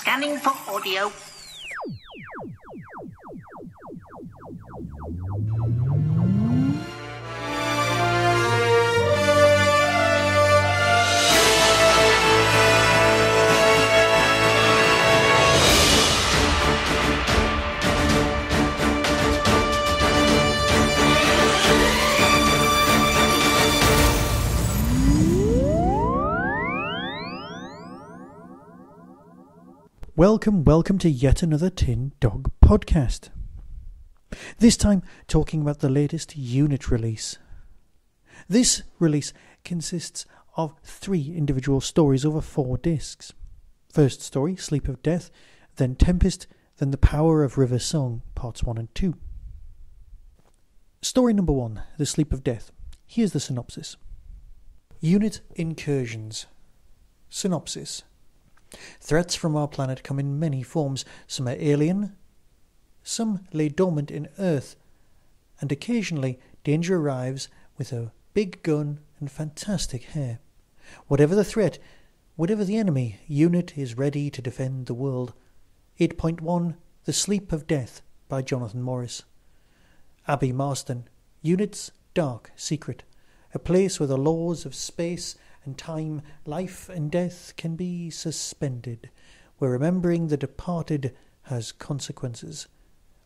Scanning for audio. Welcome to yet another Tin Dog podcast. This time talking about the latest unit release. This release consists of 3 individual stories over 4 discs. First story, Sleep of Death, then Tempest, then The Power of River Song, parts 1 and 2. Story number 1, The Sleep of Death. Here's the synopsis. Unit Incursions. Synopsis. Threats from our planet come in many forms. Some are alien, some lay dormant in Earth, and occasionally danger arrives with a big gun and fantastic hair. Whatever the threat, whatever the enemy, Unit is ready to defend the world. 8.1 The Sleep of Death by Jonathan Morris. Abbey Marston. Unit's dark secret. A place where the laws of space and time, life and death can be suspended, where remembering the departed has consequences.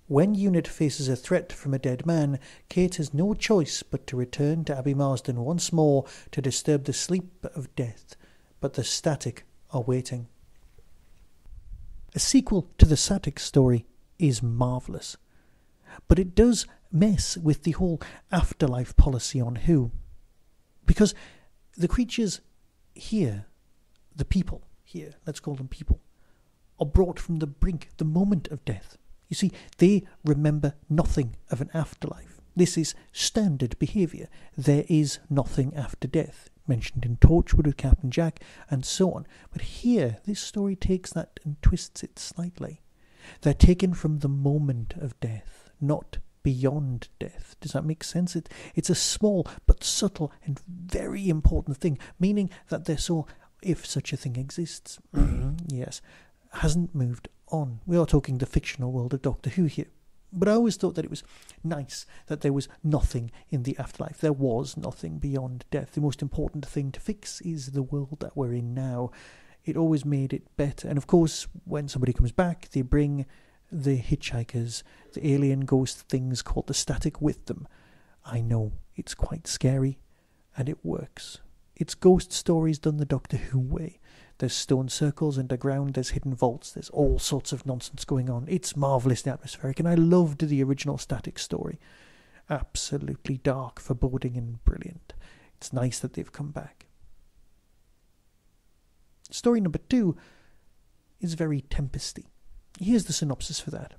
When Unit faces a threat from a dead man, Kate has no choice but to return to Abbey Marston once more to disturb the sleep of death, but the static are waiting. A sequel to the static story is marvellous, but it does mess with the whole afterlife policy on Who, because the creatures here, the people here, let's call them people, are brought from the brink, the moment of death. You see, they remember nothing of an afterlife. This is standard behaviour. There is nothing after death, mentioned in Torchwood with Captain Jack, and so on. But here, this story takes that and twists it slightly. They're taken from the moment of death, not beyond death. Does that make sense? It's a small but subtle and very important thing, meaning that their soul, if such a thing exists, yes, hasn't moved on. We are talking the fictional world of Doctor Who here. But I always thought that it was nice that there was nothing in the afterlife. There was nothing beyond death. The most important thing to fix is the world that we're in now. It always made it better. And of course, when somebody comes back, they bring the hitchhikers, the alien ghost things called the static with them. I know, it's quite scary, and it works. It's ghost stories done the Doctor Who way. There's stone circles underground, there's hidden vaults, there's all sorts of nonsense going on. It's marvellously atmospheric, and I loved the original static story. Absolutely dark, foreboding, and brilliant. It's nice that they've come back. Story number 2 is very Tempesty. Here's the synopsis for that.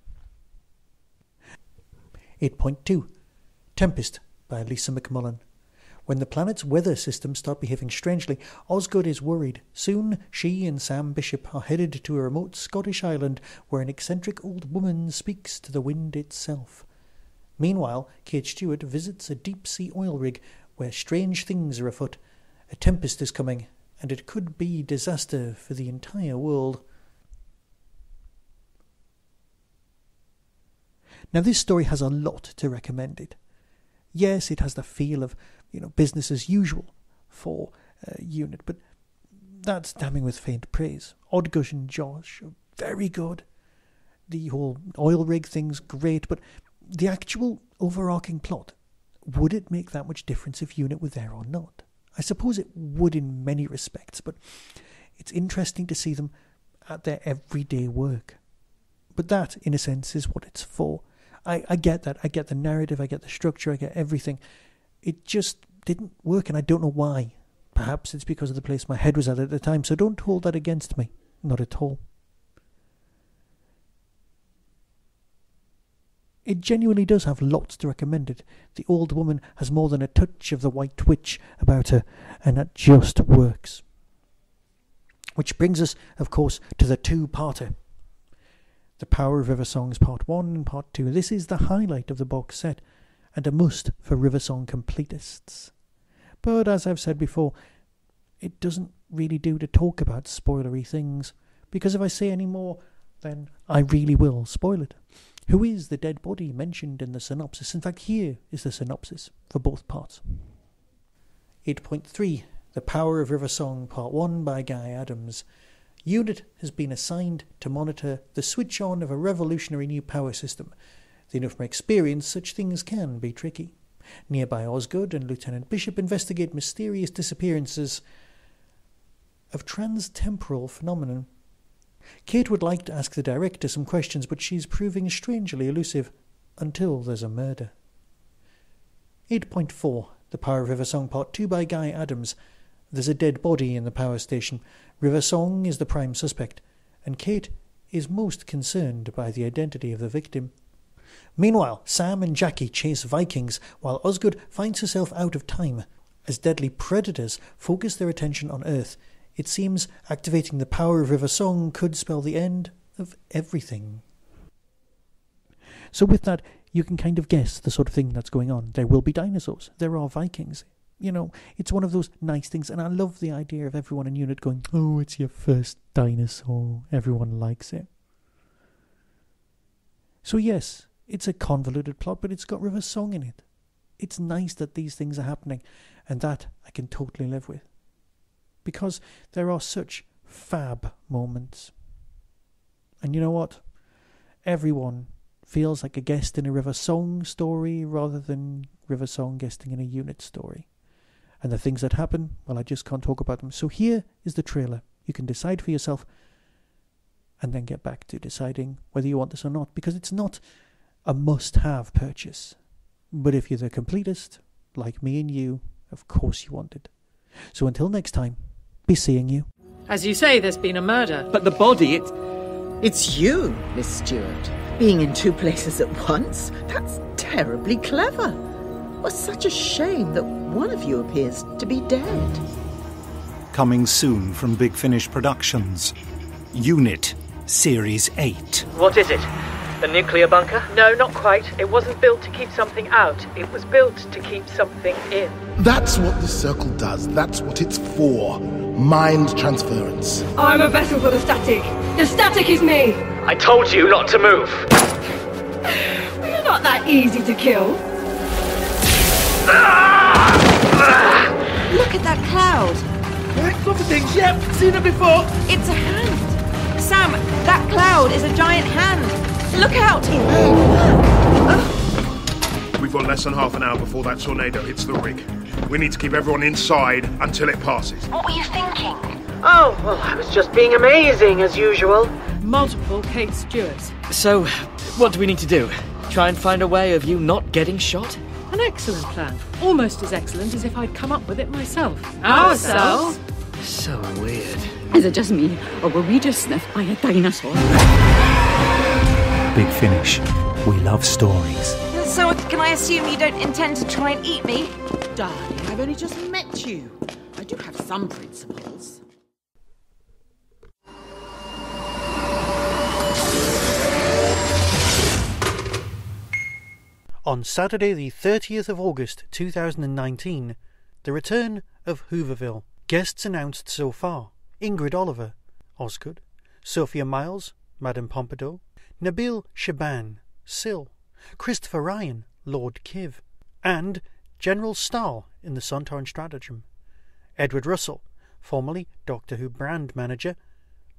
8.2 Tempest by Lisa McMullin. When the planet's weather systems start behaving strangely, Osgood is worried. Soon she and Sam Bishop are headed to a remote Scottish island where an eccentric old woman speaks to the wind itself. Meanwhile, Kate Stewart visits a deep-sea oil rig where strange things are afoot. A tempest is coming, and it could be disaster for the entire world. Now, this story has a lot to recommend it. Yes, it has the feel of, business as usual for Unit, but that's damning with faint praise. Osgood and Josh are very good. The whole oil rig thing's great, but the actual overarching plot, would it make that much difference if Unit were there or not? I suppose it would in many respects, but it's interesting to see them at their everyday work. But that, in a sense, is what it's for. I get that. I get the narrative, I get the structure, I get everything. It just didn't work, and I don't know why. Perhaps it's because of the place my head was at the time, so don't hold that against me. Not at all. It genuinely does have lots to recommend it. The old woman has more than a touch of the white witch about her, and that just works. Which brings us, of course, to the 2-parter. The Power of River Songs Part 1 and Part 2. This is the highlight of the box set, and a must for River Song completists. But as I've said before, it doesn't really do to talk about spoilery things. because if I say any more, then I really will spoil it. Who is the dead body mentioned in the synopsis? In fact, here is the synopsis for both parts. 8.3. The Power of River Song, Part 1 by Guy Adams. Unit has been assigned to monitor the switch-on of a revolutionary new power system. They know from experience such things can be tricky. Nearby Osgood and Lieutenant Bishop investigate mysterious disappearances of trans-temporal phenomenon. Kate would like to ask the director some questions, but she's proving strangely elusive until there's a murder. 8.4. The Power of River Song Part 2 by Guy Adams. There's a dead body in the power station. River Song is the prime suspect, and Kate is most concerned by the identity of the victim. Meanwhile, Sam and Jackie chase Vikings, while Osgood finds herself out of time. As deadly predators focus their attention on Earth, it seems activating the power of River Song could spell the end of everything. So with that, you can kind of guess the sort of thing that's going on. There will be dinosaurs. There are Vikings. You know, it's one of those nice things, and I love the idea of everyone in Unit going, oh, it's your first dinosaur. Everyone likes it. So yes, it's a convoluted plot, but it's got River Song in it. It's nice that these things are happening, and that I can totally live with. Because there are such fab moments. And you know what? Everyone feels like a guest in a River Song story rather than River Song guesting in a Unit story. And the things that happen, well, I just can't talk about them. So here is the trailer. You can decide for yourself and then get back to deciding whether you want this or not, because it's not a must-have purchase. But if you're the completist, like me and you, of course you want it. So until next time, be seeing you. As you say, there's been a murder. But the body, It's you, Miss Stewart. Being in two places at once, that's terribly clever. What's such a shame that one of you appears to be dead. Coming soon from Big Finish Productions. Unit Series 8. What is it? A nuclear bunker? No, not quite. It wasn't built to keep something out. It was built to keep something in. That's what the circle does. That's what it's for. Mind transference. I'm a vessel for the static. The static is me. I told you not to move. You're not that easy to kill. Look at that cloud. right, look for things, yep, seen it before. It's a hand. Sam, that cloud is a giant hand. Look out! We've got less than half an hour before that tornado hits the rig. We need to keep everyone inside until it passes. What were you thinking? Oh, well, I was just being amazing, as usual. Multiple Kate Stewarts. So, what do we need to do? Try and find a way of you not getting shot? An excellent plan. Almost as excellent as if I'd come up with it myself. Ourselves? So weird. Is it just me, or were we just sniffed by a dinosaur? Big Finish. We love stories. So, can I assume you don't intend to try and eat me? Darling, I've only just met you. I do have some principles. On Saturday the 30th of August 2019, the return of Hooverville. Guests announced so far: Ingrid Oliver, Osgood; Sophia Miles, Madame Pompadour; Nabil Shaban, Syl; Christopher Ryan, Lord Kiv; and General Stahl in the Sontarn Stratagem; Edward Russell, formerly Doctor Who brand manager;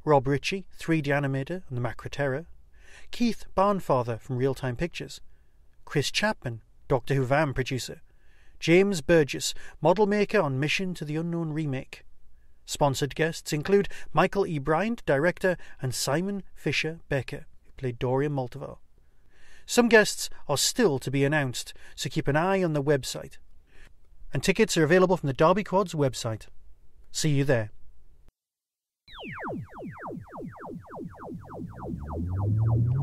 Rob Ritchie, 3D animator on the Macroterra; Keith Barnfather from Real Time Pictures; Chris Chapman, Doctor Who VAM producer; James Burgess, model maker on Mission to the Unknown remake. Sponsored guests include Michael E. Bryant, director, and Simon Fisher Becker, who played Dorian Multivar. Some guests are still to be announced, so keep an eye on the website. And tickets are available from the Derby Quad's website. See you there.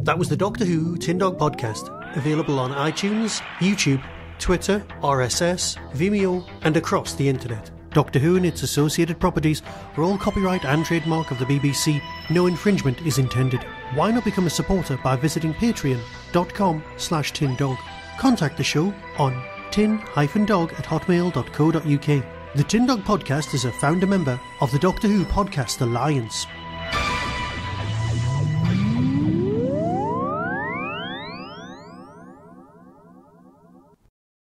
That was the Doctor Who Tin Dog Podcast, available on iTunes, YouTube, Twitter, RSS, Vimeo, and across the internet. Doctor Who and its associated properties are all copyright and trademark of the BBC. No infringement is intended. Why not become a supporter by visiting patreon.com/tindog. Contact the show on tin-dog@hotmail.co.uk. The Tin Dog Podcast is a founder member of the Doctor Who Podcast Alliance.